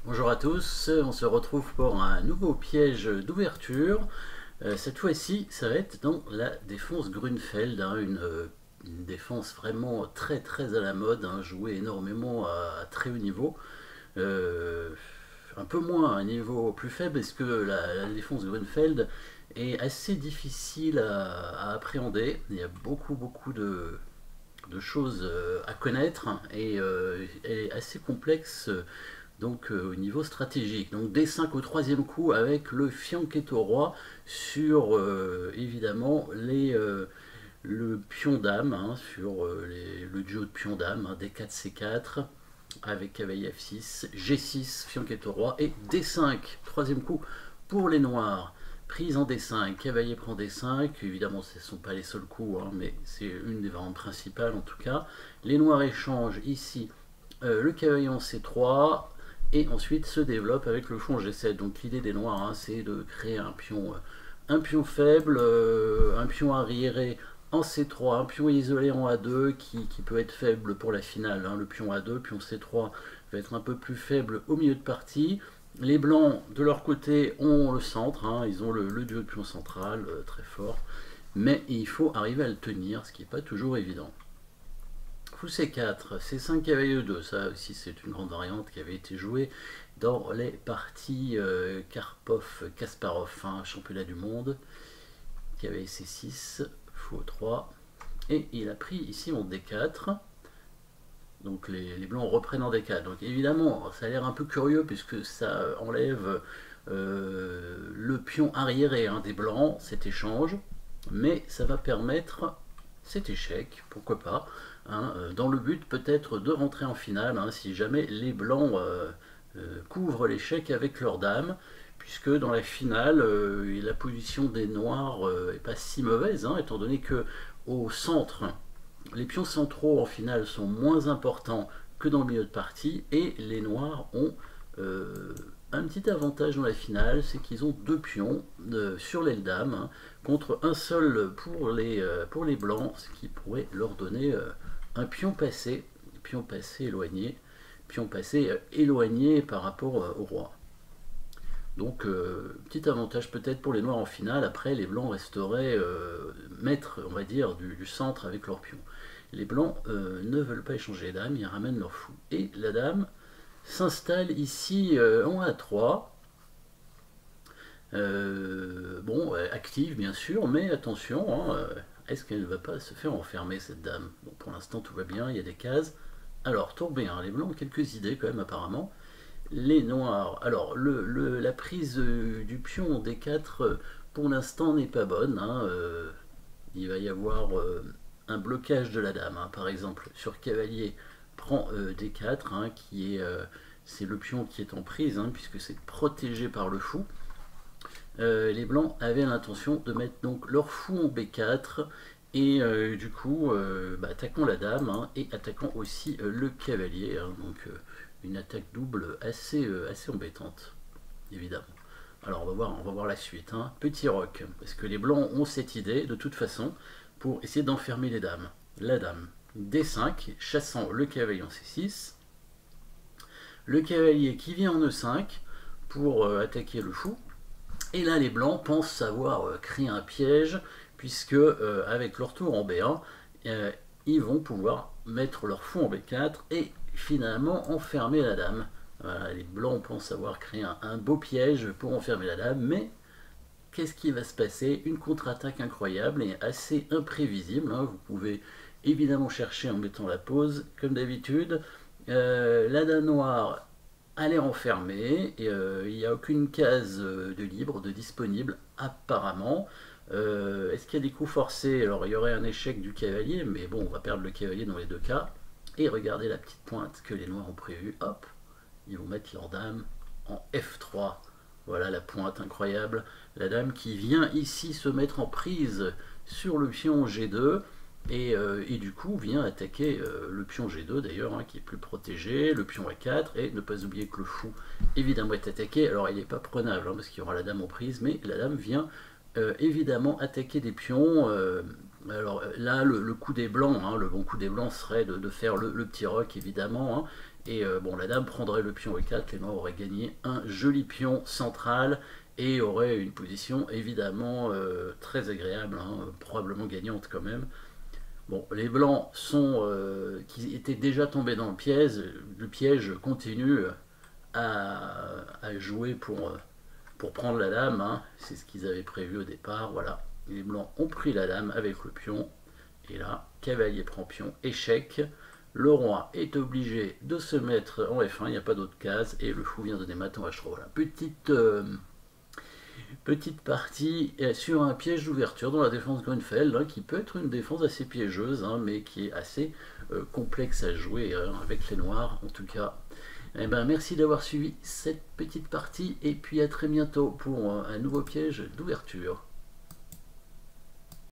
Bonjour à tous, on se retrouve pour un nouveau piège d'ouverture. Cette fois-ci, ça va être dans la défense Grunfeld, hein, une défense vraiment très très à la mode, hein, jouée énormément à très haut niveau. Euh, un peu moins à un niveau plus faible, parce que la défense Grunfeld est assez difficile à appréhender. Il y a beaucoup de choses à connaître et elle est assez complexe au niveau stratégique. Donc D5 au troisième coup avec le fianchetto roi sur évidemment le pion dame, hein, sur le duo de pion dame, hein, D4 C4 avec cavalier F6, G6 fianchetto roi et D5 troisième coup pour les noirs. Prise en D5, cavalier prend D5, évidemment ce ne sont pas les seuls coups, hein, mais c'est une des variantes principales en tout cas. Les noirs échangent ici le cavalier en C3, et ensuite se développe avec le fond G7. Donc l'idée des noirs, hein, c'est de créer un pion faible, un pion arriéré en C3, un pion isolé en A2 qui peut être faible pour la finale. Hein. Le pion A2, pion C3 va être un peu plus faible au milieu de partie. Les blancs, de leur côté, ont le centre, hein, ils ont le duo de pion central très fort, mais il faut arriver à le tenir, ce qui n'est pas toujours évident. Fou C4, C5 cavalier E2, ça aussi c'est une grande variante qui avait été jouée dans les parties Karpov-Kasparov, hein, championnat du monde. Cavalier C6, Fou 3, et il a pris ici en D4. Donc les blancs reprennent en D4. Donc évidemment, ça a l'air un peu curieux puisque ça enlève le pion arriéré, hein, des blancs, cet échange, mais ça va permettre cet échec, pourquoi pas, hein, dans le but peut-être de rentrer en finale, hein, si jamais les blancs couvrent l'échec avec leur dame, puisque dans la finale, la position des noirs est pas si mauvaise, hein, étant donné que au centre, les pions centraux en finale sont moins importants que dans le milieu de partie, et les noirs ont un petit avantage dans la finale, c'est qu'ils ont deux pions sur l'aile dame, hein, contre un seul pour les blancs, ce qui pourrait leur donner un pion passé éloigné par rapport au roi. Donc, petit avantage peut-être pour les noirs en finale. Après, les blancs resteraient maîtres, on va dire, du centre avec leur pion. Les blancs ne veulent pas échanger les dames, ils ramènent leur fou. Et la dame s'installe ici en A3. Bon, active bien sûr, mais attention, hein, est-ce qu'elle ne va pas se faire enfermer cette dame? Bon, pour l'instant tout va bien, il y a des cases. Alors, tour B1, les blancs ont quelques idées quand même apparemment. Les noirs, alors la prise du pion en D4 pour l'instant n'est pas bonne, hein, il va y avoir un blocage de la dame, hein, par exemple sur cavalier prend D4, hein, c'est le pion qui est en prise, hein, puisque c'est protégé par le fou. Les blancs avaient l'intention de mettre donc leur fou en B4 et du coup attaquant la dame, hein, et attaquant aussi le cavalier, hein, donc une attaque double assez embêtante évidemment. Alors on va voir la suite, hein. Petit roc, parce que les blancs ont cette idée de toute façon pour essayer d'enfermer les dames. La dame D5 chassant le cavalier en C6, le cavalier qui vient en E5 pour attaquer le fou. Et là, les blancs pensent savoir créer un piège, puisque avec leur tour en B1, ils vont pouvoir mettre leur fou en B4 et finalement enfermer la dame. Voilà, les blancs pensent savoir créer un beau piège pour enfermer la dame, mais qu'est-ce qui va se passer? Une contre-attaque incroyable et assez imprévisible, hein. Vous pouvez évidemment chercher en mettant la pause, comme d'habitude. La dame noire a l'air enfermée, et il n'y a aucune case de libre, de disponible, apparemment. Est-ce qu'il y a des coups forcés? Alors il y aurait un échec du cavalier, mais bon, on va perdre le cavalier dans les deux cas. Et regardez la petite pointe que les noirs ont prévue. Hop, ils vont mettre leur dame en F3. Voilà la pointe incroyable. La dame qui vient ici se mettre en prise sur le pion G2 et du coup vient attaquer le pion G2 d'ailleurs, hein, qui est plus protégé, le pion A4, et ne pas oublier que le fou évidemment est attaqué. Alors il n'est pas prenable, hein, parce qu'il y aura la dame en prise, mais la dame vient évidemment attaquer des pions. Alors là, le coup des blancs, hein, le bon coup des blancs serait de faire le petit roc évidemment, hein, Et bon, la dame prendrait le pion E4, les noirs auraient gagné un joli pion central et auraient une position évidemment très agréable, hein, probablement gagnante quand même. Bon, les blancs qui étaient déjà tombés dans le piège continue à jouer pour prendre la dame, hein. C'est ce qu'ils avaient prévu au départ, voilà. Les blancs ont pris la dame avec le pion, et là, cavalier prend pion, échec. Le roi est obligé de se mettre en F1, il n'y a pas d'autre case, et le fou vient de démat en H3. Voilà, petite partie sur un piège d'ouverture dans la défense Grunfeld, hein, qui peut être une défense assez piégeuse, hein, mais qui est assez complexe à jouer, hein, avec les noirs en tout cas. Eh ben, merci d'avoir suivi cette petite partie, et puis à très bientôt pour un nouveau piège d'ouverture.